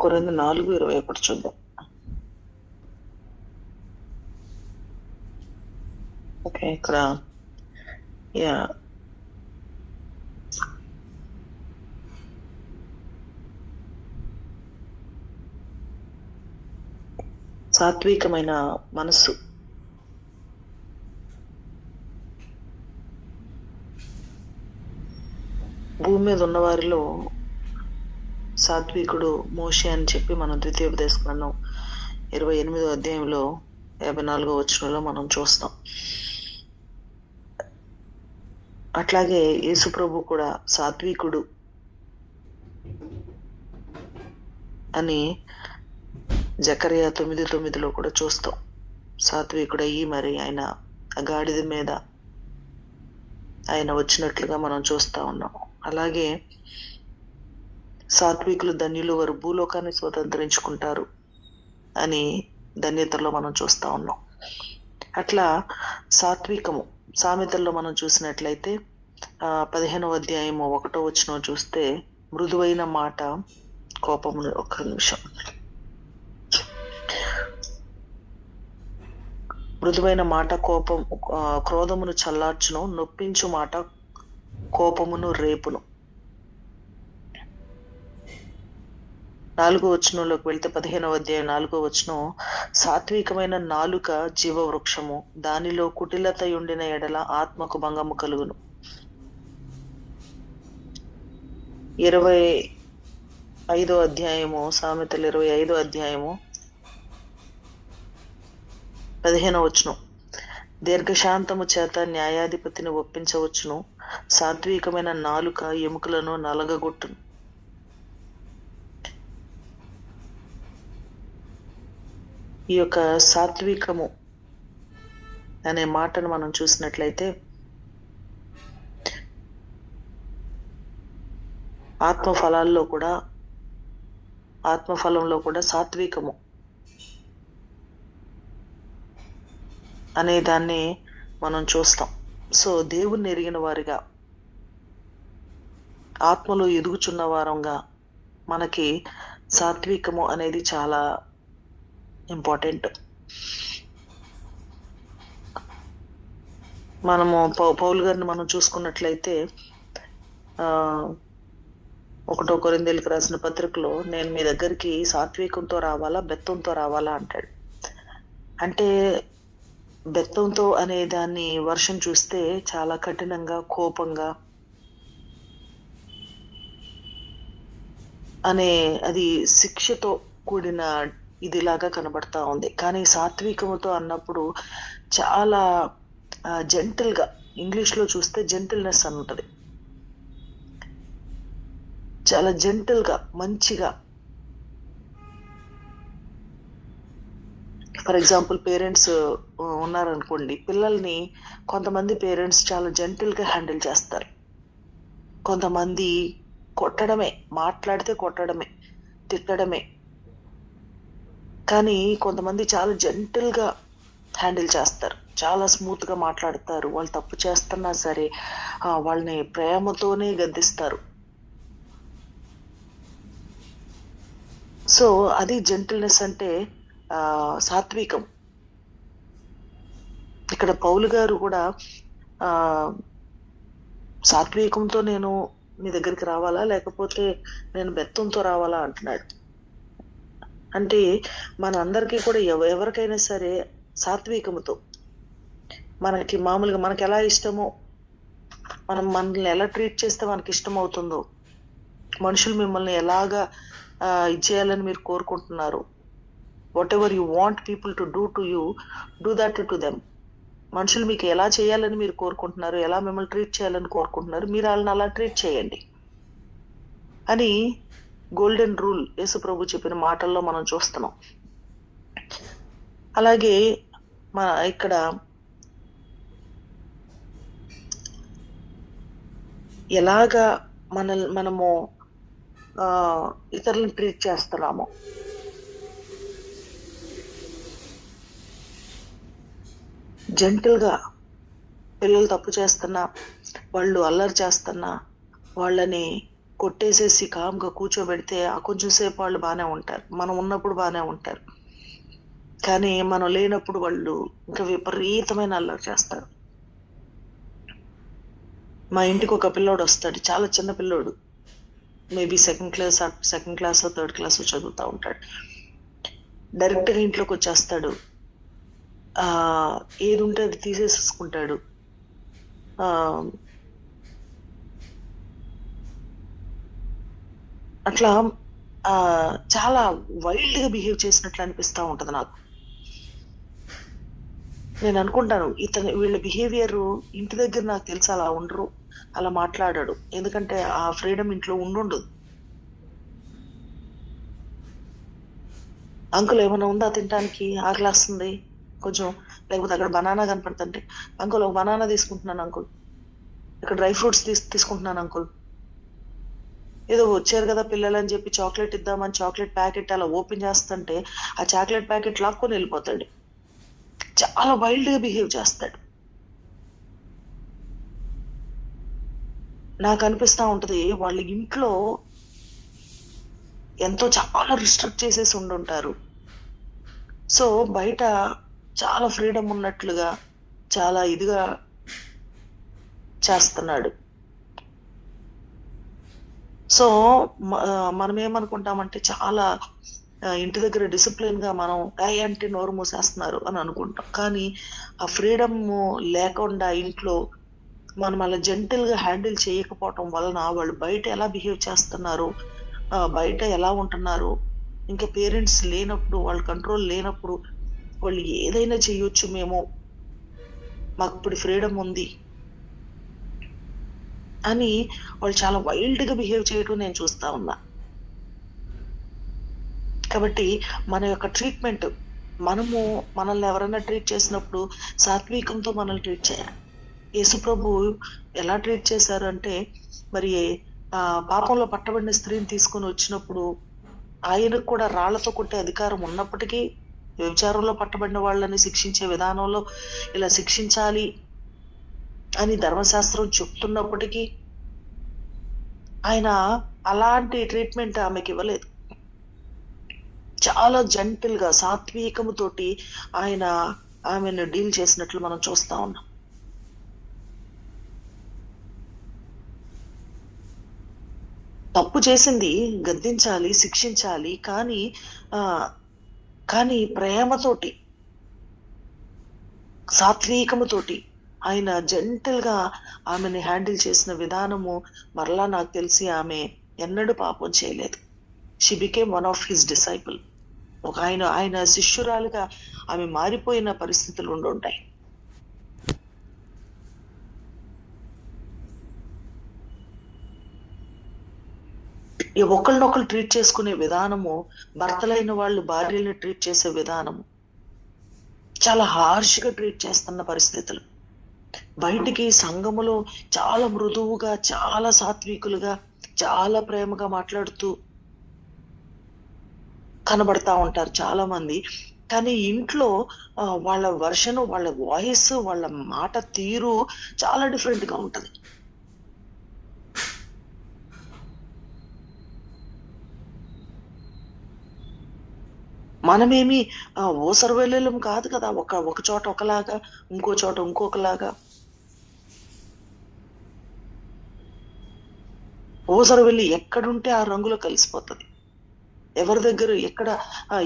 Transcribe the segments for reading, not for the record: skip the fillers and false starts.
కొరింథీ 4:21 చూద్దాం. ఓకే, ఇక్కడ యా సాత్వికమైన మనస్సు. భూమి మీద ఉన్న వారిలో సాత్వికుడు మోషే అని చెప్పి మనం ద్వితీయోపదేశకాండం 28వ అధ్యాయంలో 54వ వచనంలో మనం చూస్తాం. అట్లాగే యేసు ప్రభు కూడా సాత్వికుడు అని జకర్యా 9:9లో కూడా చూస్తాం. సాత్వికుడయ్యి మరి ఆయన గాడిద మీద ఆయన వచ్చినట్లుగా మనం చూస్తా ఉన్నాం. అలాగే సాత్వికులు ధన్యులు, వారు భూలోకాన్ని స్వతంత్రించుకుంటారు అని ధన్యతలో మనం చూస్తా ఉన్నాం. అట్లా సాత్వికము సామెతల్లో మనం చూసినట్లయితే 15వ అధ్యాయము 1వ వచనం చూస్తే మృదువైన మాట కోపమును, ఒక్క నిమిషం, మృదువైన మాట క్రోధమును చల్లార్చును, నొప్పించు మాట కోపమును రేపును. 4వ వచనంలోకి వెళ్తే 15వ అధ్యాయం 4వ వచనం, సాత్వికమైన నాలుక జీవవృక్షము, దానిలో కుటిలత ఉండిన ఎడల ఆత్మకు భంగము కలుగును. 25వ అధ్యాయము సామెతలు 25వ అధ్యాయము 15వ వచనం, దీర్ఘశాంతము చేత న్యాయాధిపతిని ఒప్పించవచ్చును, సాత్వికమైన నాలుక ఎముకలను నలగగొట్టును. ఈ యొక్క సాత్వికము అనే మాటను మనం చూసినట్లయితే ఆత్మఫలంలో కూడా సాత్వికము అనే దాన్ని మనం చూస్తాం. సో దేవుణ్ణి ఎరిగిన వారిగా, ఆత్మలో ఎదుగుచున్న వారంగా మనకి సాత్వికము అనేది చాలా ఇంపార్టెంట్. మనము పౌలు గారిని మనం చూసుకున్నట్లయితే 1వ కొరింథీయులకు రాసిన పత్రికలో, నేను మీ దగ్గరికి సాత్వికంతో రావాలా బెత్తంతో రావాలా అంటాడు. అంటే బెత్తంతో అనే దాన్ని వర్షం చూస్తే చాలా కఠినంగా, కోపంగా అనే అది శిక్షతో కూడిన ఇదిలాగా కనబడతా ఉంది. కానీ సాత్వికముతో అన్నప్పుడు చాలా జెంటిల్ గా, ఇంగ్లీష్ లో చూస్తే జెంటిల్నెస్ అని ఉంటది. చాలా జెంటిల్ గా, మంచిగా. ఫర్ ఎగ్జాంపుల్ పేరెంట్స్ ఉన్నారనుకోండి, పిల్లల్ని కొంతమంది పేరెంట్స్ చాలా జెంటిల్ గా హ్యాండిల్ చేస్తారు. కొంతమంది కొట్టడమే, మాట్లాడితే కొట్టడమే, తిట్టడమే. కానీ కొంతమంది చాలా జెంటిల్ గా హ్యాండిల్ చేస్తారు, చాలా స్మూత్ గా మాట్లాడతారు. వాళ్ళు తప్పు చేస్తున్నా సరే వాళ్ళని ప్రేమతోనే గద్దిస్తారు. సో అది జెంటిల్నెస్ అంటే సాత్వికం. ఇక్కడ పౌలు గారు కూడా సాత్వికంతో నేను మీ దగ్గరికి రావాలా లేకపోతే నేను బెత్తంతో రావాలా అంటున్నాడు. అంటే మన అందరికీ కూడా ఎవరికైనా సరే సాత్వికముతో, మనకి మామూలుగా మనకి ఎలా ఇష్టమో, మనల్ని ఎలా ట్రీట్ చేస్తే మనకి ఇష్టం అవుతుందో, మనుషులు మిమ్మల్ని ఎలాగా ఇచ్చేయాలని మీరు కోరుకుంటున్నారు, what ever you want people to do to you, do that to them. మనుషులు మీకు ఎలా చేయాలని మీరు కోరుకుంటున్నారు, ఎలా మిమ్మల్ని ట్రీట్ చేయాలని కోరుకుంటున్నారు, మీరు వాళ్ళని అలా ట్రీట్ చేయండి అని గోల్డెన్ రూల్ యేసు ప్రభు చెప్పిన మాటల్లో మనం చూస్తున్నాం. అలాగే ఇక్కడ ఎలాగా మనము ఇతరులను ట్రీట్ చేస్తున్నాము, జెంటిల్ గా. పిల్లలు తప్పు చేస్తున్నా, వాళ్ళు అల్లరి చేస్తున్నా వాళ్ళని కొట్టేసేసి కామ్గా కూర్చోబెడితే ఆ కొంచెం సేపు వాళ్ళు బాగానే ఉంటారు, మనం ఉన్నప్పుడు బాగానే ఉంటారు. కానీ మనం లేనప్పుడు వాళ్ళు ఇంకా విపరీతమైన అల్లరి చేస్తారు. మా ఇంటికి ఒక పిల్లోడు వస్తాడు, చాలా చిన్న పిల్లోడు, maybe second class third class చదువుతా ఉంటాడు. డైరెక్ట్ గా ఇంట్లోకి వచ్చేస్తాడు, ఏది ఉంటే అది తీసేసుకుంటాడు. అట్లా చాలా వైల్డ్ గా బిహేవ్ చేసినట్లు అనిపిస్తా ఉంటది నాకు. నేను అనుకుంటాను వీళ్ళ బిహేవియర్ ఇంటి దగ్గర నాకు తెలిసి అలా ఉండరు, అలా మాట్లాడాడు, ఎందుకంటే ఆ ఫ్రీడమ్ ఇంట్లో ఉండుండదు. అంకుల్ ఏమైనా ఉందా తినడానికి, ఆకలేస్తుంది కొంచెం, లేకపోతే అక్కడ బనానా కనపడుతుంటే అంకుల్ ఒక బనానా తీసుకుంటున్నాను అంకుల్, ఇక్కడ డ్రై ఫ్రూట్స్ తీసుకుంటున్నాను అంకుల్. ఏదో వచ్చారు కదా పిల్లలు అని చెప్పి చాక్లెట్ ఇద్దామని చాక్లెట్ ప్యాకెట్ అలా ఓపెన్ చేస్తుంటే ఆ చాక్లెట్ ప్యాకెట్ లాక్కొని వెళ్ళిపోతాడు. చాలా వైల్డ్ గా బిహేవ్ చేస్తాడు. నాకు అనిపిస్తా ఉంటది వాళ్ళ ఇంట్లో ఎంతో చాలా రిస్ట్రిక్ట్ చేసేసి ఉండుంటారు. సో బయట చాలా ఫ్రీడమ్ ఉన్నట్లుగా చాలా ఇదిగా చేస్తున్నాడు. సో మనం ఏమనుకుంటామంటే చాలా ఇంటి దగ్గర డిసిప్లిన్ గా మనం అంటే నోరు మూసేస్తున్నారు అని అనుకుంటాం, కానీ ఆ ఫ్రీడమ్ లేకుండా ఇంట్లో మనం అలా జెంటిల్ గా హ్యాండిల్ చేయకపోవటం వలన వాళ్ళు బయట ఎలా బిహేవ్ చేస్తున్నారు, బయట ఎలా ఉంటున్నారు, ఇంకా పేరెంట్స్ లేనప్పుడు, వాళ్ళ కంట్రోల్ లేనప్పుడు వాళ్ళు ఏదైనా చేయొచ్చు, మాకు ఇప్పుడు ఫ్రీడమ్ ఉంది అని వాళ్ళు చాలా వైల్డ్ గా బిహేవ్ చేయటం నేను చూస్తా ఉన్నా. కాబట్టి మన యొక్క ట్రీట్మెంట్, మనల్ని ఎవరైనా ట్రీట్ చేసినప్పుడు సాత్వికంతో మనల్ని ట్రీట్ చేయాలి. యేసుప్రభు ఎలా ట్రీట్ చేశారు అంటే, మరి పాపంలో పట్టబడిన స్త్రీని తీసుకొని వచ్చినప్పుడు ఆయనకు కూడా రాళ్లతో కొట్టే అధికారం ఉన్నప్పటికీ, వ్యభిచారంలో పట్టబడిన వాళ్ళని శిక్షించే విధానంలో ఇలా శిక్షించాలి అని ధర్మశాస్త్రం చెప్తున్నప్పటికీ ఆయన అలాంటి ట్రీట్మెంట్ ఆమెకి ఇవ్వలేదు. చాలా జెంటిల్ గా సాత్వికముతోటి ఆయన ఆమెను డీల్ చేసినట్లు మనం చూస్తా ఉన్నాం. తప్పు చేసింది గద్దించాలి, శిక్షించాలి, కానీ ప్రేమతోటి, సాత్వికముతోటి ఆయన జెంటిల్ గా ఆమెని హ్యాండిల్ చేసిన విధానము మరలా నాకు తెలిసి ఆమె ఎన్నడూ పాపం చేయలేదు. She became one of his disciple. ఆయన శిష్యురాలుగా ఆమె మారిపోయిన పరిస్థితులు ఉండుంటాయి. ఒకళ్ళనొకళ్ళు ట్రీట్ చేసుకునే విధానము, భర్తలైన వాళ్ళు భార్యలను ట్రీట్ చేసే విధానము చాలా హార్ష్ గా ట్రీట్ చేస్తున్న పరిస్థితులు. బయటికి సంఘములో చాలా మృదువుగా, చాలా సాత్వికులుగా, చాలా ప్రేమగా మాట్లాడుతూ కనబడతా ఉంటారు చాలా మంది. కానీ ఇంట్లో వాళ్ళ వర్షన్, వాళ్ళ వాయిస్, వాళ్ళ మాట తీరు చాలా డిఫరెంట్ గా ఉంటది. మనమేమి ఓసరవెల్లెలం కాదు కదా, ఒక చోట ఒకలాగా, ఇంకో చోట ఇంకొకలాగా. ఓసరవెల్లి ఎక్కడుంటే ఆ రంగులో కలిసిపోతుంది. ఎవరి దగ్గర ఎక్కడ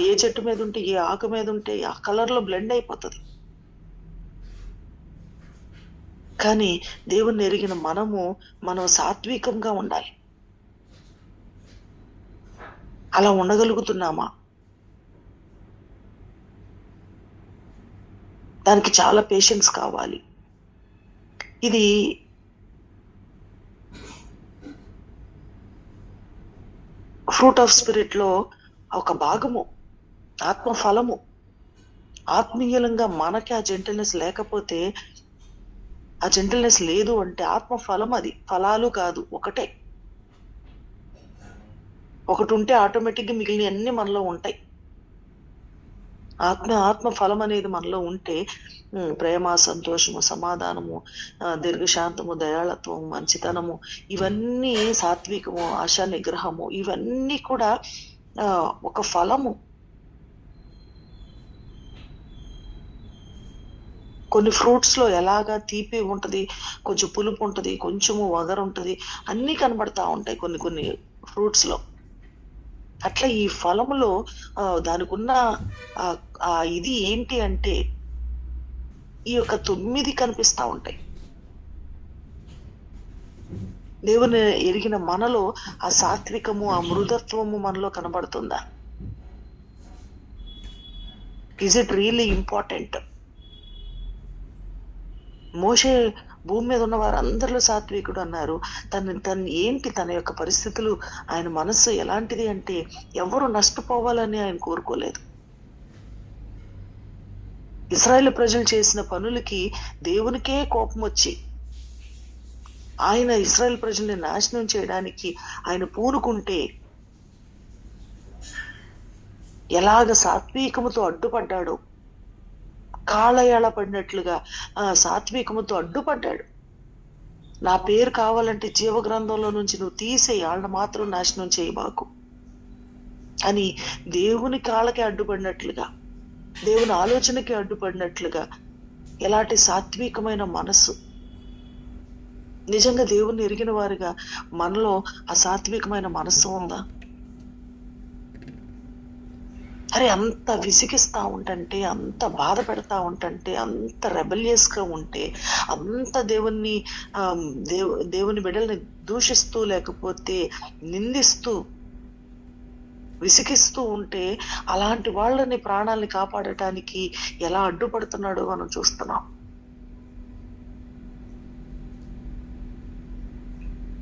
ఏ చెట్టు మీద ఉంటే, ఏ ఆకు మీద ఉంటే ఆ కలర్ లో బ్లెండ్ అయిపోతుంది. కానీ దేవుణ్ణి ఎరిగిన మనం సాత్వికంగా ఉండాలి. అలా ఉండగలుగుతున్నామా? దానికి చాలా పేషెన్స్ కావాలి. ఇది ఫ్రూట్ ఆఫ్ స్పిరిట్ లో ఒక భాగము, ఆత్మ ఫలము. ఆత్మీయంగా మనకి ఆ జెంటిల్నెస్ లేకపోతే, ఆ జెంటిల్నెస్ లేదు అంటే ఆత్మ ఫలం, అది ఫలాలు కాదు, ఒకటే. ఒకటి ఉంటే ఆటోమేటిక్ గా మిగిలిన అన్ని మనలో ఉంటాయి. ఆత్మ ఫలం అనేది మనలో ఉంటే ప్రేమ, సంతోషము, సమాధానము, దీర్ఘశాంతము, దయాళత్వము, మంచితనము, ఇవన్నీ సాత్వికము, ఆశా నిగ్రహము, ఇవన్నీ కూడా ఒక ఫలము. కొన్ని ఫ్రూట్స్ లో ఎలాగా తీపి ఉంటది, కొంచెం పులుపు ఉంటది, కొంచెము వగరు ఉంటది, అన్ని కనబడతా ఉంటాయి కొన్ని కొన్ని ఫ్రూట్స్ లో. అట్లా ఈ ఫలములో దానికి ఉన్న ఇది ఏంటి అంటే ఈ యొక్క 9 కనిపిస్తా ఉంటాయి. దేవుని ఎరిగిన మనలో ఆ సాత్వికము, ఆ మృదత్వము మనలో కనబడుతుందా? Is it really important? Moses భూమి మీద ఉన్న వారందరిలో సాత్వికుడు అన్నారు. ఏంటి తన యొక్క పరిస్థితులు, ఆయన మనస్సు ఎలాంటిది అంటే ఎవరు నష్టపోవాలని ఆయన కోరుకోలేదు. ఇశ్రాయేలు ప్రజలు చేసిన పనులకి దేవునికే కోపం వచ్చి ఆయన ఇశ్రాయేలు ప్రజల్ని నాశనం చేయడానికి ఆయన పూనుకుంటే ఎలాగ సాత్వికముతో అడ్డుపడ్డాడో, కాళ్ళయాళ పడినట్లుగా సాత్వికముతో అడ్డుపడ్డాడు. నా పేరు కావాలంటే జీవ గ్రంథంలో నుంచి నువ్వు తీసేయి, వాళ్ళని మాత్రం నాశనం చేయబాకు అని దేవుని కాళ్ళకి అడ్డుపడినట్లుగా, దేవుని ఆలోచనకి అడ్డుపడినట్లుగా. ఎలాంటి సాత్వికమైన మనస్సు! నిజంగా దేవుణ్ణి ఎరిగిన వారిగా మనలో ఆ సాత్వికమైన మనస్సు ఉందా? అరే అంత విసిగిస్తా ఉంటంటే, అంత బాధ పెడతా ఉంటంటే, అంత రెబెలియస్ గా ఉంటే, అంత దేవుని బిడ్డల్ని దూషిస్తూ లేకపోతే నిందిస్తూ విసిగిస్తూ ఉంటే అలాంటి వాళ్ళని ప్రాణాలని కాపాడటానికి ఎలా అడ్డుపడుతున్నాడో మనం చూస్తున్నాం.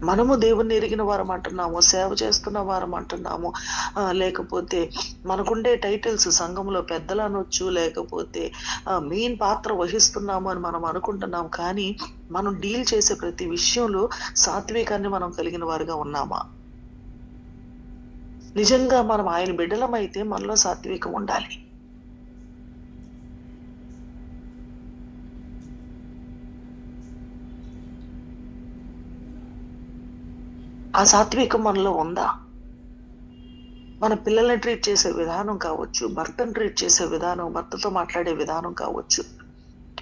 మనము దేవుణ్ణి ఎరిగిన వారం అంటున్నాము, సేవ చేస్తున్న వారం అంటున్నాము, లేకపోతే మనకుండే టైటిల్స్ సంఘంలో పెద్దలు అనొచ్చు, లేకపోతే మెయిన్ పాత్ర వహిస్తున్నాము అని మనం అనుకుంటున్నాం. కానీ మనం డీల్ చేసే ప్రతి విషయంలో సాత్వికాన్ని మనం కలిగిన వారుగా ఉన్నామా? నిజంగా మనం ఆయన బిడ్డలమైతే మనలో సాత్వికం ఉండాలి. ఆ సాత్వికం మనలో ఉందా? మన పిల్లల్ని ట్రీట్ చేసే విధానం కావచ్చు, భర్తను ట్రీట్ చేసే విధానం, భర్తతో మాట్లాడే విధానం కావచ్చు,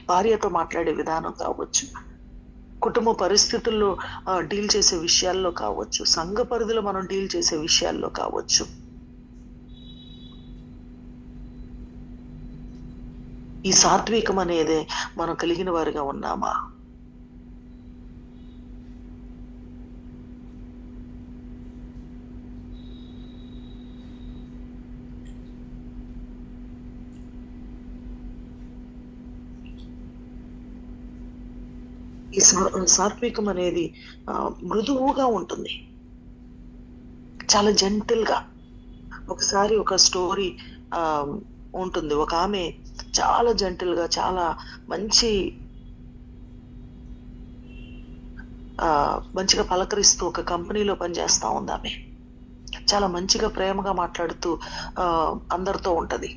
భార్యతో మాట్లాడే విధానం కావచ్చు, కుటుంబ పరిస్థితుల్లో డీల్ చేసే విషయాల్లో కావచ్చు, సంఘ పరిధిలో మనం డీల్ చేసే విషయాల్లో కావచ్చు. ఈ సాత్వికం అనేది మనం కలిగిన వారిగా ఉన్నామా? ఈ సాత్వికం అనేది మృదువుగా ఉంటుంది, చాలా జెంటిల్ గా. ఒకసారి ఒక స్టోరీ ఉంటుంది. ఒక ఆమె చాలా జెంటిల్ గా, చాలా మంచిగా పలకరిస్తూ ఒక కంపెనీలో పనిచేస్తా ఉంది. ఆమె చాలా మంచిగా ప్రేమగా మాట్లాడుతూ అందరితో ఉంటది.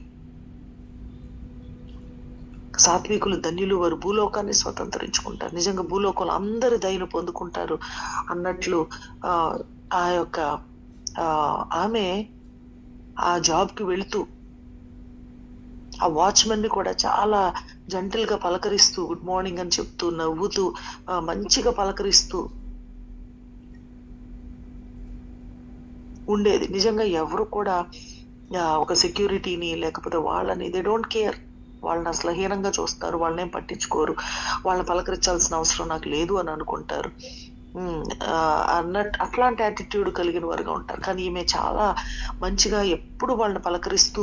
సాత్వికులు ధన్యులు, వారు భూలోకాన్ని స్వతంత్రించుకుంటారు. నిజంగా భూలోకంలో అందరి దయను పొందుకుంటారు అన్నట్లు ఆ యొక్క ఆమె ఆ జాబ్ కి వెళుతూ ఆ వాచ్మెన్ ని కూడా చాలా జెంటిల్ గా పలకరిస్తూ, గుడ్ మార్నింగ్ అని చెప్తూ, నవ్వుతూ, మంచిగా పలకరిస్తూ ఉండేది. నిజంగా ఎవరు కూడా ఒక సెక్యూరిటీని లేకపోతే వాళ్ళని దే డోంట్ కేర్, వాళ్ళని అసలు హీనంగా చూస్తారు, వాళ్ళనేం పట్టించుకోరు, వాళ్ళని పలకరించాల్సిన అవసరం నాకు లేదు అని అనుకుంటారు అట్లాంటి యాటిట్యూడ్ కలిగిన వారుగా ఉంటారు. కానీ ఈమె చాలా మంచిగా ఎప్పుడు వాళ్ళని పలకరిస్తూ,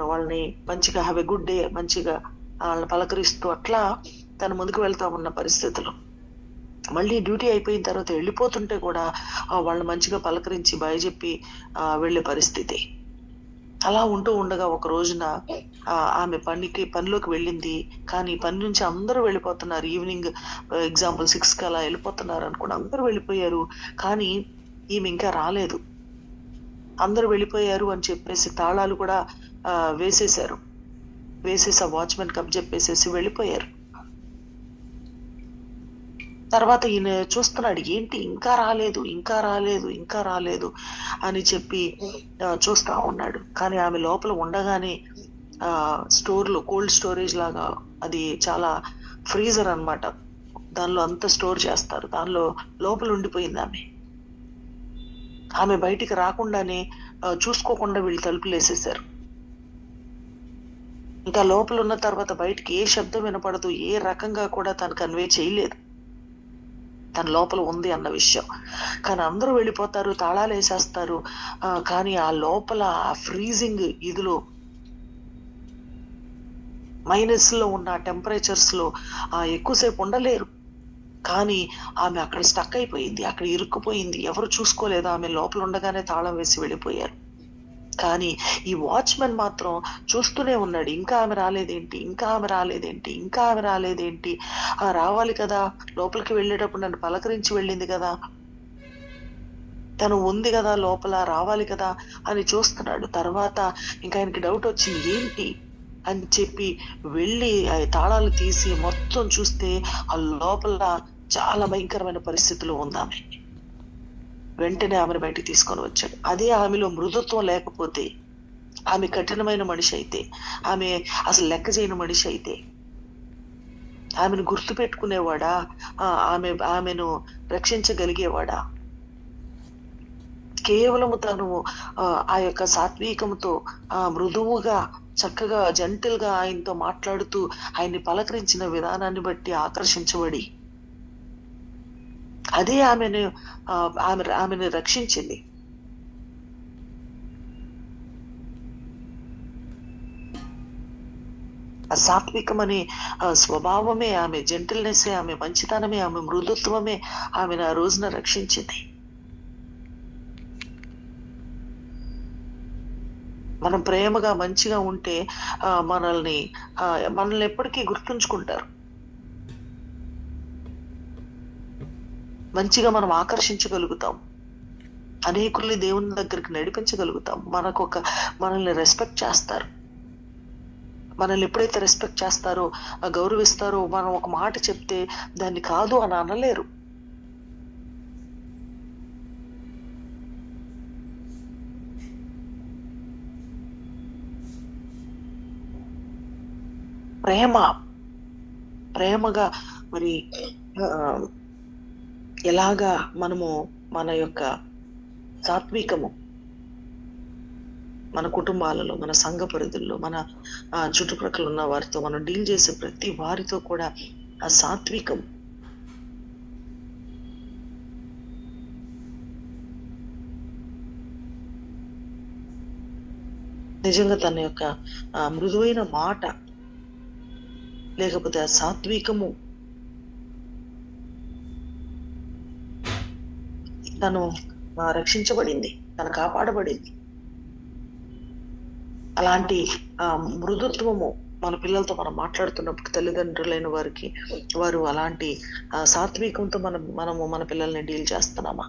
వాళ్ళని మంచిగా హ్యావ్ ఎ గుడ్ డే, మంచిగా వాళ్ళని పలకరిస్తూ అట్లా తన ముందుకు వెళ్తా ఉన్న పరిస్థితులు. మళ్ళీ డ్యూటీ అయిపోయిన తర్వాత వెళ్ళిపోతుంటే కూడా వాళ్ళని మంచిగా పలకరించి బాయ్ చెప్పి వెళ్ళే పరిస్థితి. అలా ఉంటూ ఉండగా ఒక రోజున ఆమె పనిలోకి వెళ్ళింది. కానీ పని నుంచి అందరూ వెళ్ళిపోతున్నారు. ఈవినింగ్ ఎగ్జాంపుల్ 6కి అలా వెళ్ళిపోతున్నారు అనుకోండి, అందరూ వెళ్ళిపోయారు. కానీ ఈమె ఇంకా రాలేదు. అందరూ వెళ్ళిపోయారు అని చెప్పేసి తాళాలు కూడా వేసేశారు. వేసేసి ఆ వాచ్మెన్ కప్జెప్పేసేసి వెళ్ళిపోయారు. తర్వాత ఈయన చూస్తున్నాడు, ఏంటి ఇంకా రాలేదు, ఇంకా రాలేదు, ఇంకా రాలేదు అని చెప్పి చూస్తా ఉన్నాడు. కానీ ఆమె లోపల ఉండగానే స్టోర్లో కోల్డ్ స్టోరేజ్ లాగా, అది చాలా ఫ్రీజర్ అన్నమాట, దానిలో అంతా స్టోర్ చేస్తారు, దానిలో లోపల ఉండిపోయింది ఆమె. ఆమె బయటికి రాకుండానే చూసుకోకుండా వీళ్ళు తలుపులు వేసేసారు. ఇంకా లోపల ఉన్న తర్వాత బయటికి ఏ శబ్దం వినపడదు, ఏ రకంగా కూడా తను కన్వే చేయలేదు తన లోపల ఉంది అన్న విషయం. కానీ అందరూ వెళ్ళిపోతారు, తాళాలు వేసేస్తారు. కానీ ఆ లోపల ఆ ఫ్రీజింగ్ ఇదిలో, మైనస్ లో ఉన్న టెంపరేచర్స్ లో ఎక్కువసేపు ఉండలేరు. కానీ ఆమె అక్కడ స్టక్ అయిపోయింది, అక్కడ ఇరుక్కుపోయింది. ఎవరు చూసుకోలేదు, ఆమె లోపల ఉండగానే తాళం వేసి వెళ్ళిపోయారు. కానీ ఈ వాచ్మెన్ మాత్రం చూస్తూనే ఉన్నాడు, ఇంకా ఆమె రాలేదేంటి, ఇంకా ఆమె రాలేదేంటి, ఇంకా ఆమె రాలేదేంటి, రావాలి కదా, లోపలికి వెళ్ళేటప్పుడు నన్ను పలకరించి వెళ్ళింది కదా, తను ఉంది కదా లోపల, రావాలి కదా అని చూస్తున్నాడు. తర్వాత ఇంకా ఆయనకి డౌట్ వచ్చింది, ఏంటి అని చెప్పి వెళ్ళి తాళాలు తీసి మొత్తం చూస్తే ఆ లోపల చాలా భయంకరమైన పరిస్థితిలో ఉంది ఆమె. వెంటనే ఆమెను బయటికి తీసుకొని వచ్చాడు. అదే ఆమెలో మృదుత్వం లేకపోతే, ఆమె కఠినమైన మనిషి అయితే, ఆమె అసలు లెక్క చేయని మనిషి అయితే, ఆమెను గుర్తు పెట్టుకునేవాడా, ఆమెను రక్షించగలిగేవాడా? కేవలము తను ఆ యొక్క సాత్వికముతో మృదువుగా చక్కగా జెంటిల్ గా ఆయనతో మాట్లాడుతూ ఆయన్ని పలకరించిన విధానాన్ని బట్టి ఆకర్షించబడి అదే ఆమెను రక్షించింది. ఆ సాత్వికం అనే స్వభావమే, ఆమె జెంటిల్నెస్, ఆమె మంచితనమే, ఆమె మృదుత్వమే ఆమెను ఆ రోజున రక్షించింది. మనం ప్రేమగా మంచిగా ఉంటే మనల్ని ఎప్పటికీ గుర్తుంచుకుంటారు. మంచిగా మనం ఆకర్షించగలుగుతాం, అనేకుల్ని దేవుని దగ్గరికి నడిపించగలుగుతాం. మనల్ని రెస్పెక్ట్ చేస్తారు. మనల్ని ఎప్పుడైతే రెస్పెక్ట్ చేస్తారో, గౌరవిస్తారో, మనం ఒక మాట చెప్తే దాన్ని కాదు అని అనలేరు. ప్రేమగా మరి ఎలాగా మనము మన యొక్క సాత్వికము మన కుటుంబాలలో, మన సంఘ పరిధుల్లో, మన చుట్టుప్రక్కల ఉన్న వారితో మనం డీల్ చేసే ప్రతి వారితో కూడా ఆ సాత్వికం నిజంగా తన యొక్క మృదువైన మాట, లేకపోతే ఆ సాత్వికము తను రక్షించబడింది, తను కాపాడబడింది. అలాంటి మృదుత్వము మన పిల్లలతో మనం మాట్లాడుతున్నప్పుడు తల్లిదండ్రులైన వారు అలాంటి సాత్వికంతో మనము మన పిల్లల్ని డీల్ చేస్తున్నామా?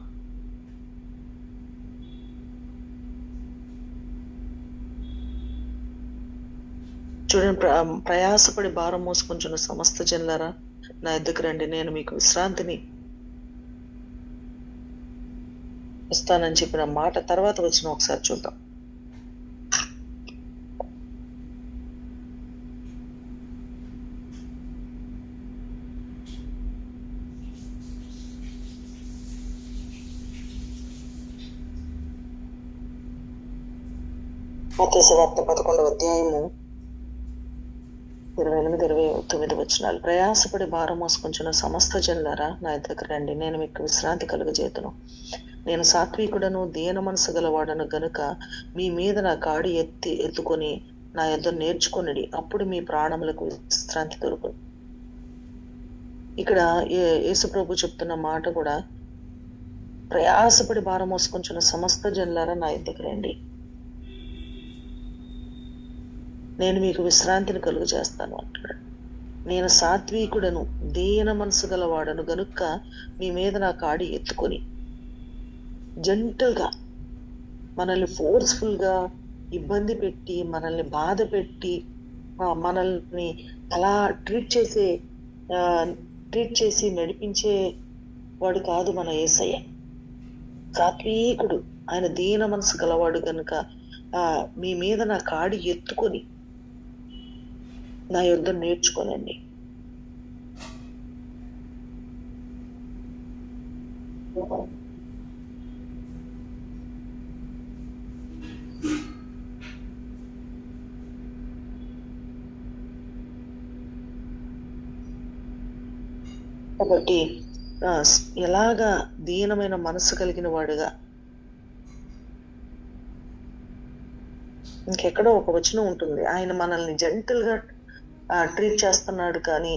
చూడండి, ప్రయాసపడి భారం మోసుకుంటున్న సమస్త జనులారా నా ఎద్దుకు రండి, నేను మీకు విశ్రాంతిని ఇస్తానని చెప్పిన మాట తర్వాత వచ్చిన ఒకసారి చూద్దాం. మత్తయి సువార్త 11వ అధ్యాయము 28-29 వచనాలు. ప్రయాసపడి భారం మోసుకొంచున్న సమస్త జనులారా నా ఎద్దకు రండి, నేను మీకు విశ్రాంతి కలుగజేతును. నేను సాత్వికుడను, దీన మనసు గలవాడను గనుక మీ మీద నా కాడి ఎత్తుకొని నా యొద్ద నేర్చుకొనిడి, అప్పుడు మీ ప్రాణములకు విశ్రాంతి దొరుకును. ఇక్కడ యేసు ప్రభు చెప్తున్న మాట కూడా, ప్రయాసపడి భారం మోసుకొంచున్న సమస్త జనులారా నా ఎద్దకు రండి, నేను మీకు విశ్రాంతిని కలుగు చేస్తాను అంటున్నాడు. నేను సాత్వికుడను, దీన మనసు గలవాడను గనుక మీ మీద నా కాడి ఎత్తుకొని, జెంటల్ గా, మనల్ని ఫోర్స్ఫుల్ గా ఇబ్బంది పెట్టి, మనల్ని బాధ పెట్టి మనల్ని అలా ట్రీట్ చేసి నడిపించే వాడు కాదు మన యేసయ్య. సాత్వికుడు, ఆయన దీన మనసు గలవాడు కనుక మీ మీద నా కాడి ఎత్తుకొని నా యొద్ద నేర్చుకోనండి. కాబట్టి ఎలాగా దీనమైన మనసు కలిగిన వాడుగా, ఇంకెక్కడో ఒక వచనం ఉంటుంది, ఆయన మనల్ని జెంటల్ గా ట్రీట్ చేస్తున్నాడు, కానీ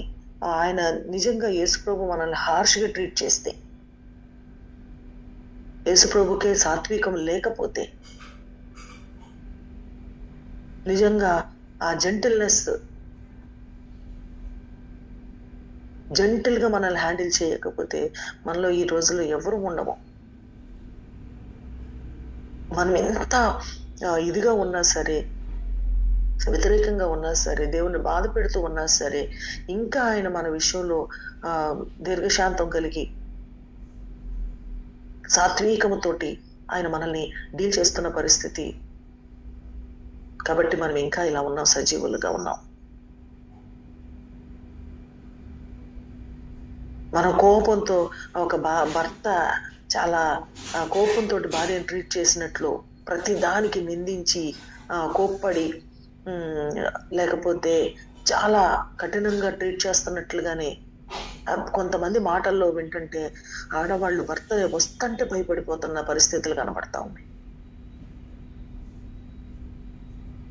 ఆయన నిజంగా యేసుప్రభు మనల్ని హార్ష్ గా ట్రీట్ చేస్తే, యేసుప్రభుకే సాత్వికం లేకపోతే, నిజంగా ఆ జెంటిల్ గా మనల్ని హ్యాండిల్ చేయకపోతే మనలో ఈ రోజుల్లో ఎవరు ఉండము. మనం ఎంత ఇదిగా ఉన్నా సరే, వ్యతిరేకంగా ఉన్నా సరే, దేవుని బాధ పెడుతూ ఉన్నా సరే, ఇంకా ఆయన మన విషయంలో దీర్ఘశాంతం కలిగి సాత్వికముతోటి ఆయన మనల్ని డీల్ చేస్తున్న పరిస్థితి. కాబట్టి మనం ఇంకా ఇలా ఉన్నాం, సజీవులుగా ఉన్నాం. మన కోపంతో ఒక భర్త చాలా కోపంతో భార్యను ట్రీట్ చేసినట్లు ప్రతి దానికి నిందించి కోప్పడి, లేకపోతే చాలా కఠినంగా ట్రీట్ చేస్తున్నట్లుగానే కొంతమంది మాటల్లో వింటుంటే ఆడవాళ్ళు భర్త వస్తుంటే భయపడిపోతున్న పరిస్థితులు కనబడతా ఉన్నాయి.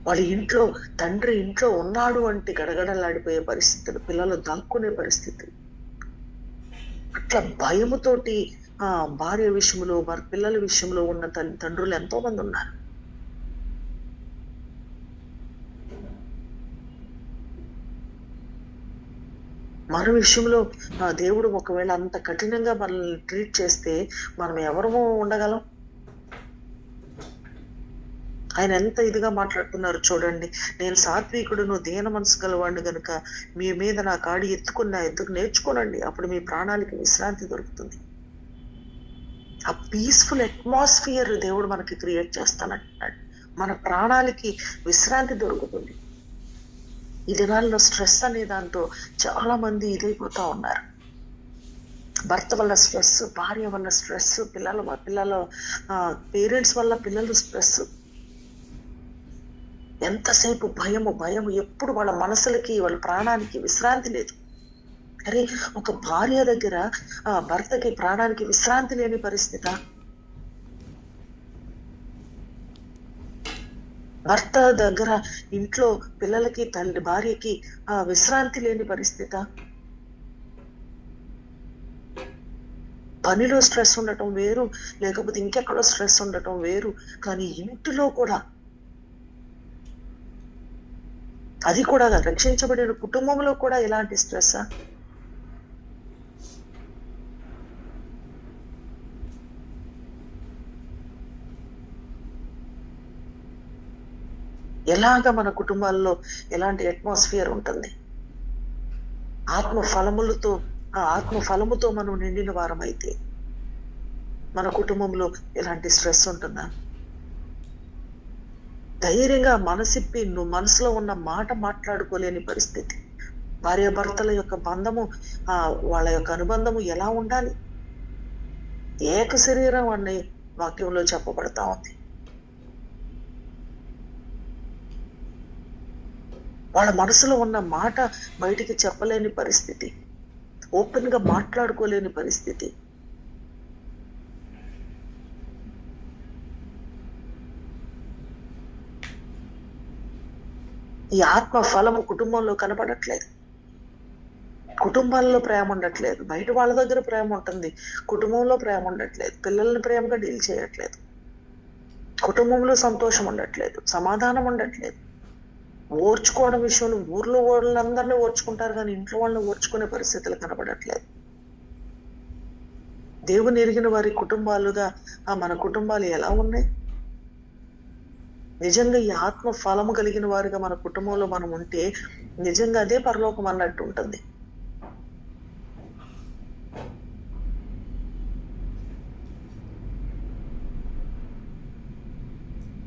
వాళ్ళ ఇంట్లో తండ్రి ఇంట్లో ఉన్నాడు అంటే గడగడలాడిపోయే పరిస్థితులు, పిల్లలు దాక్కునే పరిస్థితులు. అట్లా భయముతోటి భార్య విషయంలో, పిల్లల విషయంలో ఉన్న తండ్రులు ఎంతో మంది ఉన్నారు. మన విషయంలో దేవుడు ఒకవేళ అంత కఠినంగా మనల్ని ట్రీట్ చేస్తే మనం ఎవరమో ఉండగలం? ఆయన ఎంత ఇదిగా మాట్లాడుతున్నారు చూడండి. నేను సాత్వికుడును, దీన మనసు గలవాడిని గనుక మీ మీద నా కాడి ఎత్తుకు నేర్చుకోనండి, అప్పుడు మీ ప్రాణాలకి విశ్రాంతి దొరుకుతుంది. ఆ పీస్ఫుల్ అట్మాస్ఫియర్ దేవుడు మనకి క్రియేట్ చేస్తానంటున్నాడు. మన ప్రాణాలకి విశ్రాంతి దొరుకుతుంది. ఈ దినాల్లో స్ట్రెస్ అనే దాంతో చాలా మంది ఇదైపోతా ఉన్నారు. భర్త వల్ల స్ట్రెస్, భార్య వల్ల స్ట్రెస్, పిల్లల పేరెంట్స్ వల్ల పిల్లలు స్ట్రెస్. ఎంతసేపు భయము, ఎప్పుడు వాళ్ళ మనసులకి, వాళ్ళ ప్రాణానికి విశ్రాంతి లేదు. అరే, ఒక భార్య దగ్గర భర్తకి ప్రాణానికి విశ్రాంతి లేని పరిస్థితి, భర్త దగ్గర ఇంట్లో పిల్లలకి, భార్యకి విశ్రాంతి లేని పరిస్థితి. పనిలో స్ట్రెస్ ఉండటం వేరు, లేకపోతే ఇంకెక్కడో స్ట్రెస్ ఉండటం వేరు, కానీ ఇంటిలో కూడా, అది కూడా రక్షించబడిన కుటుంబంలో కూడా ఇలాంటి స్ట్రెస్. ఎలాగ మన కుటుంబాల్లో ఎలాంటి అట్మాస్ఫియర్ ఉంటుంది? ఆత్మ ఫలముతో మనం నిండిన వారం అయితే మన కుటుంబంలో ఎలాంటి స్ట్రెస్ ఉంటుందా? ధైర్యంగా మనసిప్పి మనసులో ఉన్న మాట మాట్లాడుకోలేని పరిస్థితి. భార్యాభర్తల యొక్క బంధము, వాళ్ళ యొక్క అనుబంధము ఎలా ఉండాలి? ఏక శరీరం అనే వాక్యంలో చెప్పబడతా ఉంది. వాళ్ళ మనసులో ఉన్న మాట బయటికి చెప్పలేని పరిస్థితి, ఓపెన్ గా మాట్లాడుకోలేని పరిస్థితి. ఈ ఆత్మ ఫలము కుటుంబంలో కనపడట్లేదు. కుటుంబాల్లో ప్రేమ ఉండట్లేదు. బయట వాళ్ళ దగ్గర ప్రేమ ఉంటుంది, కుటుంబంలో ప్రేమ ఉండట్లేదు. పిల్లల్ని ప్రేమగా డీల్ చేయట్లేదు. కుటుంబంలో సంతోషం ఉండట్లేదు, సమాధానం ఉండట్లేదు. ఓర్చుకోవడం విషయంలో ఊర్లో వాళ్ళందరినీ ఓర్చుకుంటారు, కానీ ఇంట్లో వాళ్ళని ఓర్చుకునే పరిస్థితులు కనపడట్లేదు. దేవుని ఎరిగిన వారి కుటుంబాలుగా మన కుటుంబాలు ఎలా ఉన్నాయి? నిజంగా ఈ ఆత్మ ఫలము కలిగిన వారుగా మన కుటుంబంలో మనం ఉంటే నిజంగా అదే పరలోకం అన్నట్టు ఉంటుంది.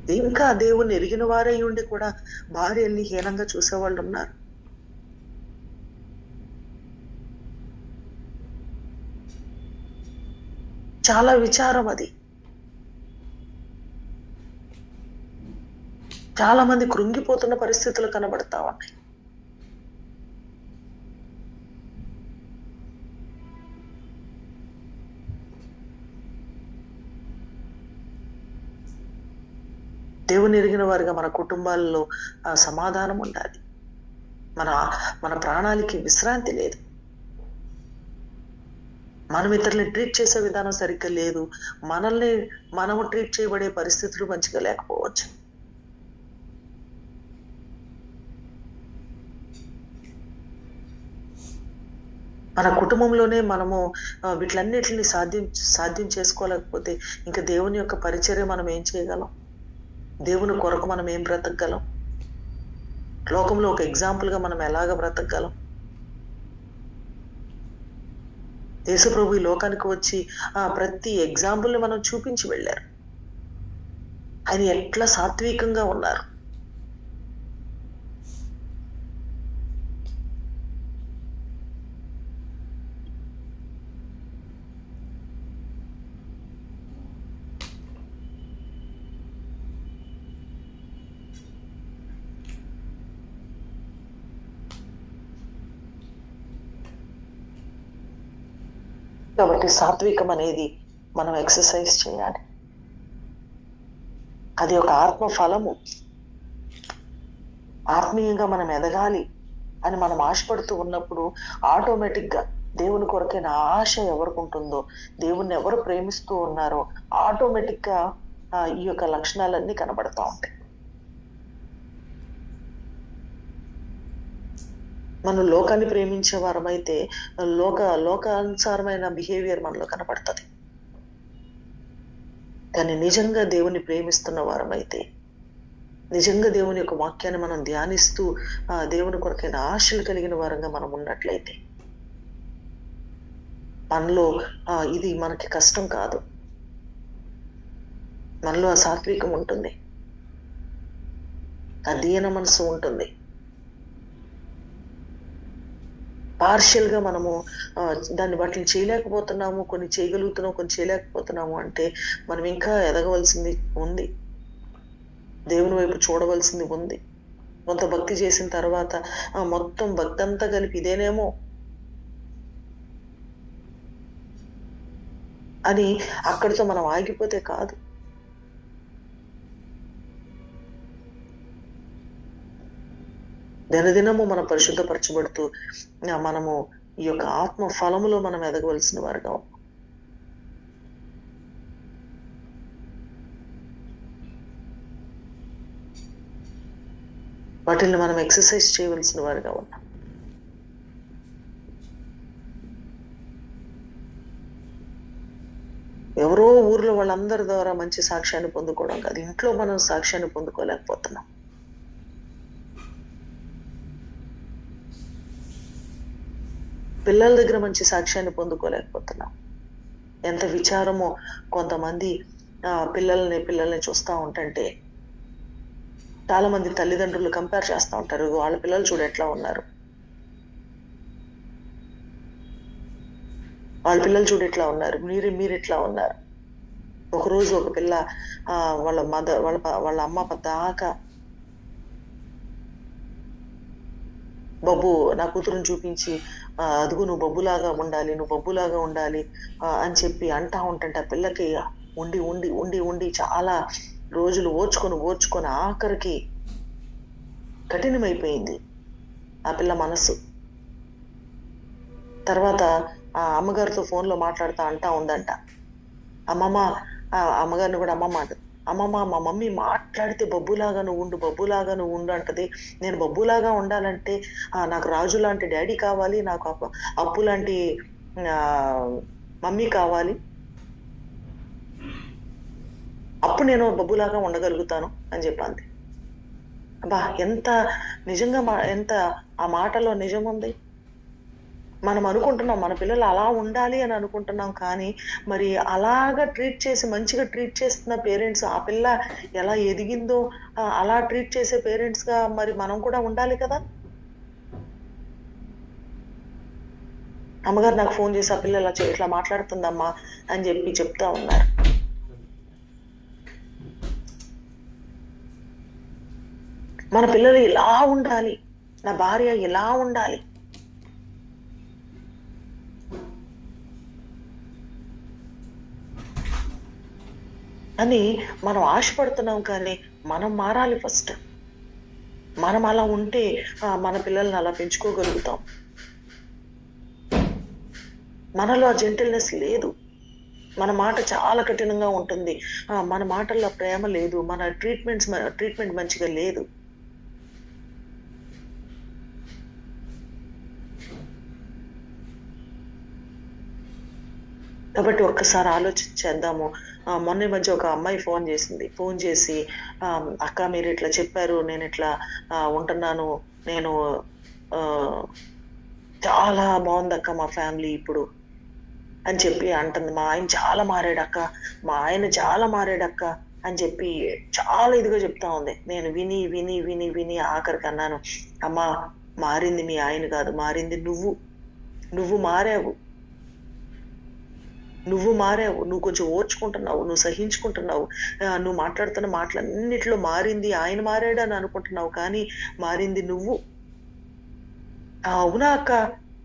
ఇంకా దేవుణ్ణి ఎరిగిన వారై ఉండి కూడా భార్యల్ని హీనంగా చూసేవాళ్ళు ఉన్నారు. చాలా విచారం అది. చాలా మంది కృంగిపోతున్న పరిస్థితులు కనబడతా ఉన్నాయి. దేవుని ఎరిగిన వారిగా మన కుటుంబాల్లో సమాధానం ఉండాలి. మన మన ప్రాణాలకి విశ్రాంతి లేదు. మనం ఇతరులని ట్రీట్ చేసే విధానం సరిగ్గా లేదు. మనల్ని మనము ట్రీట్ చేయబడే పరిస్థితులు మంచిగా లేకపోవచ్చు. మన కుటుంబంలోనే మనము వీటిలన్నిటిని సాధ్యం చేసుకోలేకపోతే ఇంకా దేవుని యొక్క పరిచర్య మనం ఏం చేయగలం? దేవుని కొరకు మనం ఏం బ్రతకగలం? లోకంలో ఒక ఎగ్జాంపుల్ గా మనం ఎలాగ బ్రతకగలం? యేసుప్రభు ఈ లోకానికి వచ్చి ప్రతి ఎగ్జాంపుల్ ని మనం చూపించి వెళ్ళారు. ఆయన ఎట్లా సాత్వికంగా ఉన్నారు. కాబట్టి సాత్వికం అనేది మనం ఎక్సర్సైజ్ చేయాలి. అది ఒక ఆత్మ ఫలము. ఆత్మీయంగా మనం ఎదగాలి అని మనం ఆశపడుతూ ఉన్నప్పుడు ఆటోమేటిక్ గా దేవుని కొరకైన ఆశ ఎవరికి ఉంటుందో, దేవుణ్ణి ఎవరు ప్రేమిస్తూ ఉన్నారో ఆటోమేటిక్ గా ఈ యొక్క లక్షణాలన్నీ కనబడతా ఉంటాయి. మనం లోకాన్ని ప్రేమించే వారమైతే లోకానుసారమైన బిహేవియర్ మనలో కనపడుతుంది. కానీ నిజంగా దేవుని ప్రేమిస్తున్న వారమైతే, నిజంగా దేవుని యొక్క వాక్యాన్ని మనం ధ్యానిస్తూ దేవుని కొరకైన ఆశలు కలిగిన వారంగా మనం ఉన్నట్లయితే మనలో ఇది మనకి కష్టం కాదు. మనలో ఆ సాత్వికం ఉంటుంది, ఆ దీన మనసు ఉంటుంది. పార్షియల్ గా మనము దాన్ని వాటిని చేయలేకపోతున్నాము, కొన్ని చేయగలుగుతున్నాము, కొన్ని చేయలేకపోతున్నాము అంటే మనం ఇంకా ఎదగవలసింది ఉంది, దేవుని వైపు చూడవలసింది ఉంది. కొంత భక్తి చేసిన తర్వాత మొత్తం భక్తి అంతా కలిపి ఇదేనేమో అని అక్కడితో మనం ఆగిపోతే కాదు. దినదినము మనం పరిశుద్ధపరచబడుతూ మనము ఈ యొక్క ఆత్మ ఫలములో మనం ఎదగవలసిన వారుగా ఉన్నాం. వాటిని మనం ఎక్సర్సైజ్ చేయవలసిన వారుగా ఉన్నాం. ఎవరో ఊర్లో వాళ్ళందరి ద్వారా మంచి సాక్ష్యాన్ని పొందుకోవడం కాదు, ఇంట్లో మనం సాక్ష్యాన్ని పొందుకోలేకపోతున్నాం. పిల్లల దగ్గర మంచి సాక్ష్యాన్ని పొందుకోలేకపోతున్నాం. ఎంత విచారమో. కొంతమంది పిల్లల్ని చూస్తూ ఉంటుంటే చాలా మంది తల్లిదండ్రులు కంపేర్ చేస్తూ ఉంటారు. వాళ్ళ పిల్లలు చూడు ఎట్లా ఉన్నారు, వాళ్ళ పిల్లలు చూడు ఎట్లా ఉన్నారు, మీరు ఎట్లా ఉన్నారు. ఒకరోజు ఒక పిల్ల వాళ్ళ అమ్మ పద్దాకా బొబ్బు నా కూతురుని చూపించి అదుగు నువ్వు బొబ్బులాగా ఉండాలి అని చెప్పి అంటా ఉంటుంటే ఆ పిల్లకి ఉండి ఉండి ఉండి ఉండి చాలా రోజులు ఓర్చుకొని ఆఖరికి కఠినమైపోయింది ఆ పిల్ల మనసు. తర్వాత ఆ అమ్మగారితో ఫోన్లో మాట్లాడుతూ అంటా ఉందంట, అమ్మగారిని కూడా అమ్మమ్మ మా మమ్మీ మాట్లాడితే బొబ్బులాగా నువ్వు ఉండు అంటది. నేను బొబ్బులాగా ఉండాలంటే నాకు రాజు లాంటి డాడీ కావాలి, నాకు అప్పు లాంటి మమ్మీ కావాలి అప్పుడు నేను బబ్బులాగా ఉండగలుగుతాను అని చెప్పంది. అబ్బా, ఎంత నిజంగా ఎంత ఆ మాటలో నిజం ఉంది. మనం అనుకుంటున్నాం మన పిల్లలు అలా ఉండాలి అని అనుకుంటున్నాం, కానీ మరి అలాగా ట్రీట్ చేసి మంచిగా ట్రీట్ చేస్తున్న పేరెంట్స్, ఆ పిల్ల ఎలా ఎదిగిందో అలా ట్రీట్ చేసే పేరెంట్స్ గా మరి మనం కూడా ఉండాలి కదా. అమ్మగారు నాకు ఫోన్ చేసి ఆ పిల్ల ఇట్లా మాట్లాడుతుందమ్మా అని చెప్పి చెప్తా ఉన్నారు. మన పిల్లలు ఇలా ఉండాలి, నా భార్య ఇలా ఉండాలి అని మనం ఆశపడుతున్నాం, కానీ మనం మారాలి ఫస్ట్. మనం అలా ఉంటే మన పిల్లల్ని అలా పెంచుకోగలుగుతాం. మనలో ఆ జెంటిల్నెస్ లేదు, మన మాట చాలా కఠినంగా ఉంటుంది, మన మాటల్లో ప్రేమ లేదు, మన ట్రీట్మెంట్ మంచిగా లేదు. కాబట్టి ఒక్కసారి ఆలోచించేద్దాము. మొన్న మధ్య ఒక అమ్మాయి ఫోన్ చేసి అక్క మీరు ఇట్లా చెప్పారు, నేను ఇట్లా ఉంటున్నాను, నేను చాలా బాగుందక్క మా ఫ్యామిలీ ఇప్పుడు అని చెప్పి అంటుంది. మా ఆయన చాలా మారాడక్క అని చెప్పి చాలా ఇదిగా చెప్తా ఉంది. నేను విని విని విని విని ఆఖరికి అన్నాను, అమ్మా మారింది మీ ఆయన కాదు, మారింది నువ్వు మారావు, నువ్వు కొంచెం ఓర్చుకుంటున్నావు, నువ్వు సహించుకుంటున్నావు, నువ్వు మాట్లాడుతున్న మాటలన్నిటిలో మారింది ఆయన మారాడు అని అనుకుంటున్నావు, కానీ మారింది నువ్వు. అవునా అక్క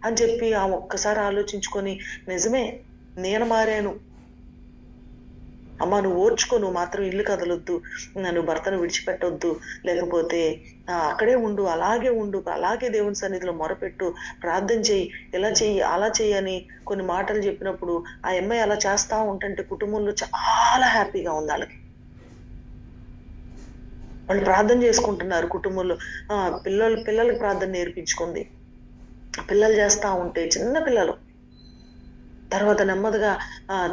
అని చెప్పి ఒక్కసారి ఆలోచించుకొని, నిజమే నేను మారాను అమ్మ, నువ్వు ఓర్చుకో, నువ్వు మాత్రం ఇల్లు కదలొద్దు, నువ్వు భర్తను విడిచిపెట్టొద్దు, లేకపోతే అక్కడే ఉండు, అలాగే దేవుని సన్నిధిలో మొరపెట్టు, ప్రార్థన చెయ్యి, ఇలా చెయ్యి అలా చెయ్యి అని కొన్ని మాటలు చెప్పినప్పుడు ఆ అమ్మాయి అలా చేస్తా ఉంటుంటే కుటుంబంలో చాలా హ్యాపీగా ఉంది వాళ్ళకి. వాళ్ళు ప్రార్థన చేసుకుంటున్నారు కుటుంబంలో. పిల్లలకి ప్రార్థన నేర్పించుకుంది. పిల్లలు చేస్తా ఉంటే చిన్న పిల్లలు, తర్వాత నెమ్మదిగా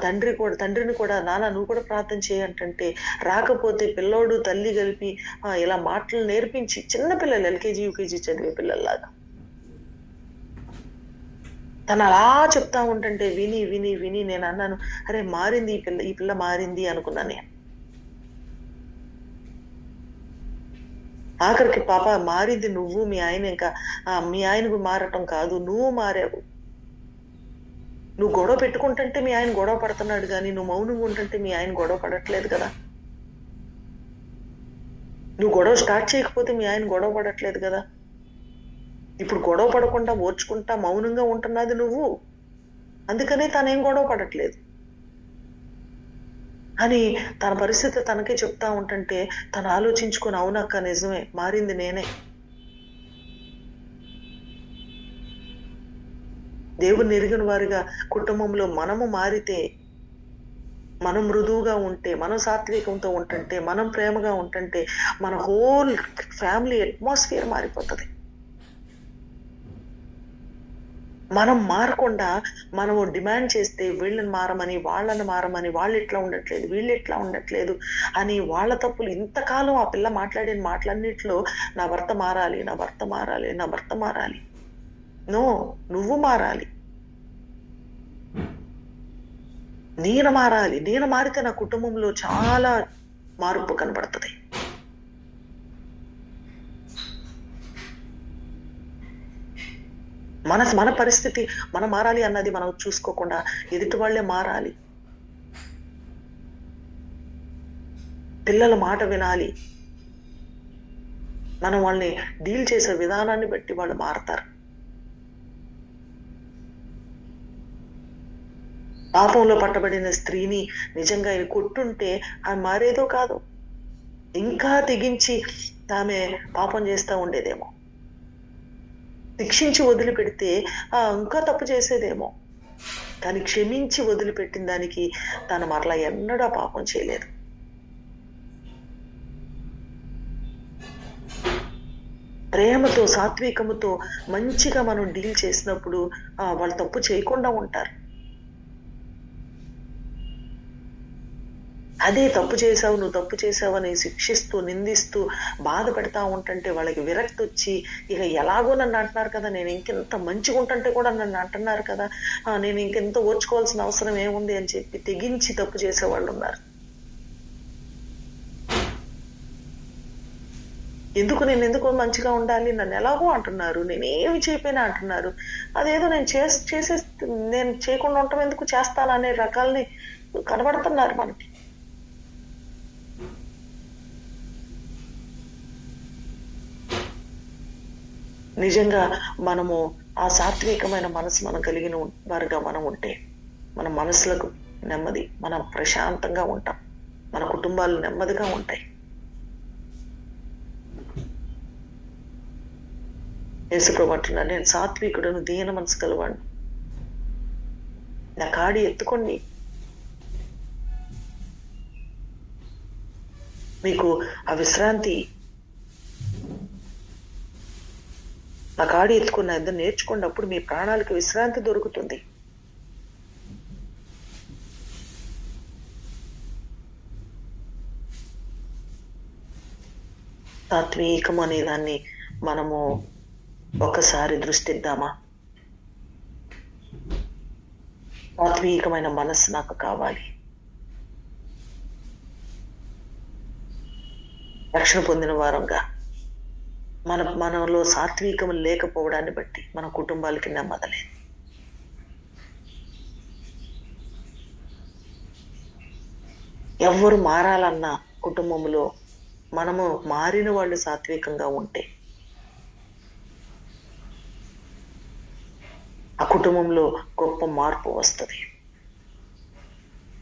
తండ్రిని కూడా నాన్న నువ్వు కూడా ప్రార్థన చేయంటే, రాకపోతే పిల్లోడు తల్లి కలిపి ఇలా మాటలు నేర్పించి, చిన్న పిల్లలు ఎల్కేజీ యూకేజీ చదివే పిల్లల్లాగా తను అలా చెప్తా ఉంటుంటే విని విని విని నేను అన్నాను, అరే మారింది ఈ పిల్ల మారింది అనుకున్నాను నేను. ఆఖరికి పాప మారింది నువ్వు, మీ ఆయన ఇంకా మీ ఆయనకు మారటం కాదు, నువ్వు మారావు. నువ్వు గొడవ పెట్టుకుంటుంటే మీ ఆయన గొడవ పడుతున్నాడు, కానీ నువ్వు మౌనంగా ఉంటుంటే మీ ఆయన గొడవ పడట్లేదు కదా. నువ్వు గొడవ స్టార్ట్ చేయకపోతే మీ ఆయన గొడవ పడట్లేదు కదా. ఇప్పుడు గొడవ పడకుండా ఓర్చుకుంటా మౌనంగా ఉంటున్నది నువ్వు, అందుకనే తనేం గొడవ పడట్లేదు అని తన పరిస్థితి తనకే చెప్తా ఉంటుంటే తను ఆలోచించుకొని, అవునక్క నిజమే మారింది నేనే. దేవుని ఎరిగిన వారిగా కుటుంబంలో మనము మారితే, మనం మృదువుగా ఉంటే, మనం సాత్వికంతో ఉంటుంటే, మనం ప్రేమగా ఉంటుంటే మన హోల్ ఫ్యామిలీ అట్మాస్ఫియర్ మారిపోతుంది. మనం మారకుండా మనము డిమాండ్ చేస్తే వీళ్ళని మారమని, వాళ్ళని మారమని, వాళ్ళు ఇట్లా ఉండట్లేదు, వీళ్ళు ఇట్లా ఉండట్లేదు అని వాళ్ళ తప్పులు ఇంతకాలం ఆ పిల్ల మాట్లాడిన మాటలన్నిటిలో నా భర్త మారాలి, నా భర్త మారాలి, నా భర్త మారాలి. నో, నువ్వు మారాలి, నేను మారాలి. నేను మారితే నా కుటుంబంలో చాలా మార్పు కనబడుతుంది. మన పరిస్థితి మనం మారాలి అన్నది మనం చూసుకోకుండా ఎదుటి వాళ్ళే మారాలి. పిల్లల మాట వినాలి. మనం వాళ్ళని డీల్ చేసే విధానాన్ని బట్టి వాళ్ళు మారతారు. పాపంలో పట్టబడిన స్త్రీని నిజంగా ఆయన కొట్టుంటే ఆమె మారేదో కాదు, ఇంకా తెగించి ఆమె పాపం చేస్తూ ఉండేదేమో. శిక్షించి వదిలిపెడితే ఇంకా తప్పు చేసేదేమో, కానీ క్షమించి వదిలిపెట్టిన దానికి తను మరలా ఎన్నడూ పాపం చేయలేదు. ప్రేమతో సాత్వికముతో మంచిగా మనం డీల్ చేసినప్పుడు వాళ్ళు తప్పు చేయకుండా ఉంటారు. అదే తప్పు చేసావు, నువ్వు తప్పు చేసావని శిక్షిస్తూ, నిందిస్తూ, బాధ పెడతా ఉంటుంటే వాళ్ళకి విరక్తి వచ్చి, ఇక ఎలాగో నన్ను అంటున్నారు కదా, నేను ఇంకెంత మంచిగా ఉంటుంటే కూడా నన్ను అంటున్నారు కదా, నేను ఇంకెంత ఓర్చుకోవాల్సిన అవసరం ఏముంది అని చెప్పి తెగించి తప్పు చేసేవాళ్ళు ఉన్నారు. నేను ఎందుకు మంచిగా ఉండాలి, నన్ను ఎలాగో అంటున్నారు, నేనేమి చేయకపోయినా అంటున్నారు, అదేదో నేను నేను చేయకుండా ఉండటం ఎందుకు, చేస్తాననే రకాలని కనబడుతున్నారు మనకి. నిజంగా మనము ఆ సాత్వికమైన మనసు మనం కలిగిన వారుగా మనం ఉంటే మన మనసులకు నెమ్మది, మనం ప్రశాంతంగా ఉంటాం, మన కుటుంబాలు నెమ్మదిగా ఉంటాయి. యేసుప్రభు అంటున్నాడు, నేను సాత్వికుడును, దీన మనసు కలవాడు, నా కాడి ఎత్తుకోండి, మీకు ఆ విశ్రాంతి, నా కాడి ఎత్తుకున్న ఇద్దరు నేర్చుకోండి, అప్పుడు మీ ప్రాణాలకు విశ్రాంతి దొరుకుతుంది. సాత్వికం అనే దాన్ని మనము ఒకసారి దృష్టిద్దామా? సాత్వికమైన మనస్సు నాకు కావాలి. రక్షణ పొందిన వారంగా మనలో సాత్వికం లేకపోవడాన్ని బట్టి మన కుటుంబాలకి నెమ్మదలేదు. ఎవరు మారాలన్న కుటుంబంలో మనము మారిన వాళ్ళు సాత్వికంగా ఉంటే ఆ కుటుంబంలో గొప్ప మార్పు వస్తుంది.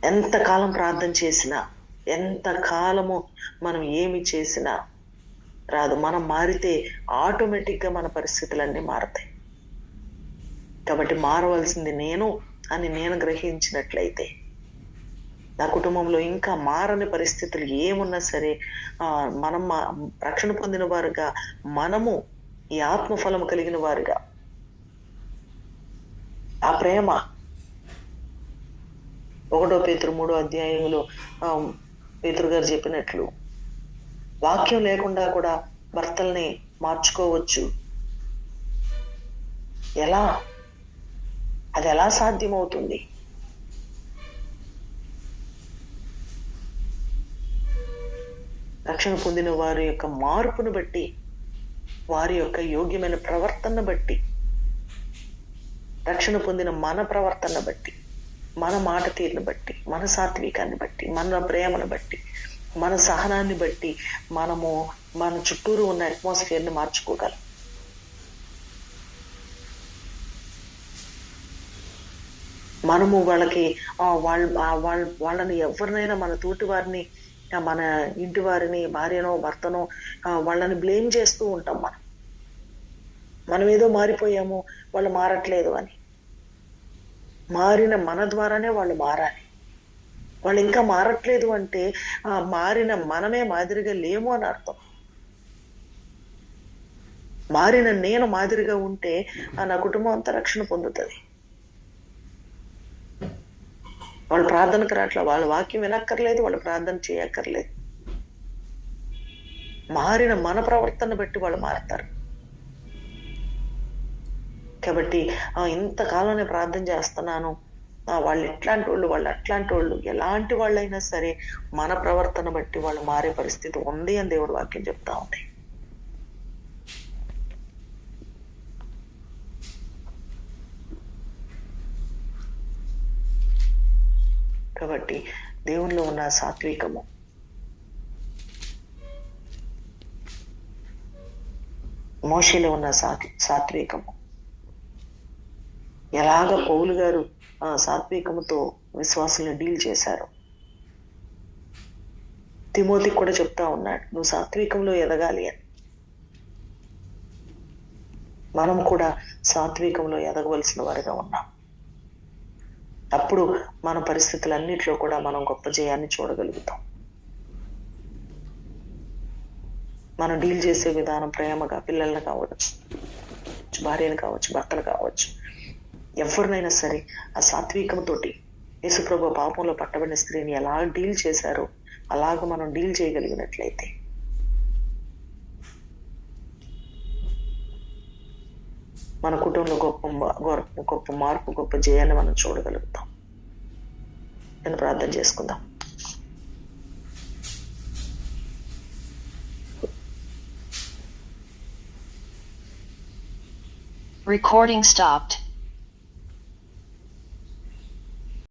ఎంతకాలం ప్రార్థన చేసినా, ఎంత కాలము మనం ఏమి చేసినా రాదు. మనం మారితే ఆటోమేటిక్గా మన పరిస్థితులన్నీ మారుతాయి. కాబట్టి మారవలసింది నేను అని నేను గ్రహించినట్లయితే నా కుటుంబంలో ఇంకా మారని పరిస్థితులు ఏమున్నా సరే, మనం రక్షణ పొందిన వారుగా, మనము ఈ ఆత్మఫలం కలిగిన వారుగా, ఆ ప్రేమ 1 పేతురు 3వ అధ్యాయంలో పేతురు గారు చెప్పినట్లు వాక్యం లేకుండా కూడా భర్తల్ని మార్చుకోవచ్చు. అది ఎలా సాధ్యమవుతుంది? రక్షణ పొందిన వారి యొక్క మార్పును బట్టి, వారి యొక్క యోగ్యమైన ప్రవర్తన బట్టి, రక్షణ పొందిన మన ప్రవర్తన బట్టి, మన మాట తీరును బట్టి, మన సాత్వికాన్ని బట్టి, మన ప్రేమను బట్టి, మన సహనాన్ని బట్టి మనము మన చుట్టూరు ఉన్న అట్మాస్ఫియర్ని మార్చుకోగలం. మనము వాళ్ళని ఎవరినైనా, మన తోటి వారిని, మన ఇంటి వారిని, భార్యనో భర్తనో, వాళ్ళని బ్లేమ్ చేస్తూ ఉంటాం. మనం ఏదో మారిపోయాము, వాళ్ళు మారట్లేదు అని. మారిన మన ద్వారానే వాళ్ళు మారాలి. వాళ్ళు ఇంకా మారట్లేదు అంటే మారిన మనమే మాదిరిగా లేము అని అర్థం. మారిన నేను మాదిరిగా ఉంటే నా కుటుంబం అంతా రక్షణ పొందుతుంది. వాళ్ళు ప్రార్థనకు రాట్లా, వాళ్ళ వాక్యం వినక్కర్లేదు, వాళ్ళు ప్రార్థన చేయక్కర్లేదు. మారిన మన ప్రవర్తన బట్టి వాళ్ళు మారుతారు. కాబట్టి ఇంతకాలం నేను ప్రార్థన చేస్తున్నాను, వాళ్ళు ఎట్లాంటి వాళ్ళు, వాళ్ళు అట్లాంటి వాళ్ళు, ఎలాంటి వాళ్ళైనా సరే మన ప్రవర్తన బట్టి వాళ్ళు మారే పరిస్థితి ఉంది అని దేవుడు వాక్యం చెప్తా ఉంది. కాబట్టి దేవునిలో ఉన్న సాత్వికము, మోషేలో ఉన్న సాత్వికము, ఎలాగ పౌలు గారు సాత్వికముతో విశ్వాసుల్ని డీల్ చేశారు, తిమోతికి కూడా చెప్తా ఉన్నాడు, నువ్వు సాత్వికంలో ఎదగాలి అని. మనం కూడా సాత్వికంలో ఎదగవలసిన వారిగా ఉన్నాం. అప్పుడు మన పరిస్థితులన్నిట్లో కూడా మనం గొప్ప జయాన్ని చూడగలుగుతాం. మనం డీల్ చేసే విధానం ప్రేమగా, పిల్లల్ని కావచ్చు, భార్యను కావచ్చు, భర్తను కావచ్చు, ఎవరినైనా సరే ఆ సాత్వికంతోటి యేసుప్రభు పాపంలో పట్టబడిన స్త్రీని ఎలా డీల్ చేశారో అలాగ మనం డీల్ చేయగలిగినట్లయితే మన కుటుంబంలో గొప్ప మార్పు, గొప్ప జయాన్ని మనం చూడగలుగుతాం. నేను ప్రార్థన చేసుకుందాం. Recording stopped.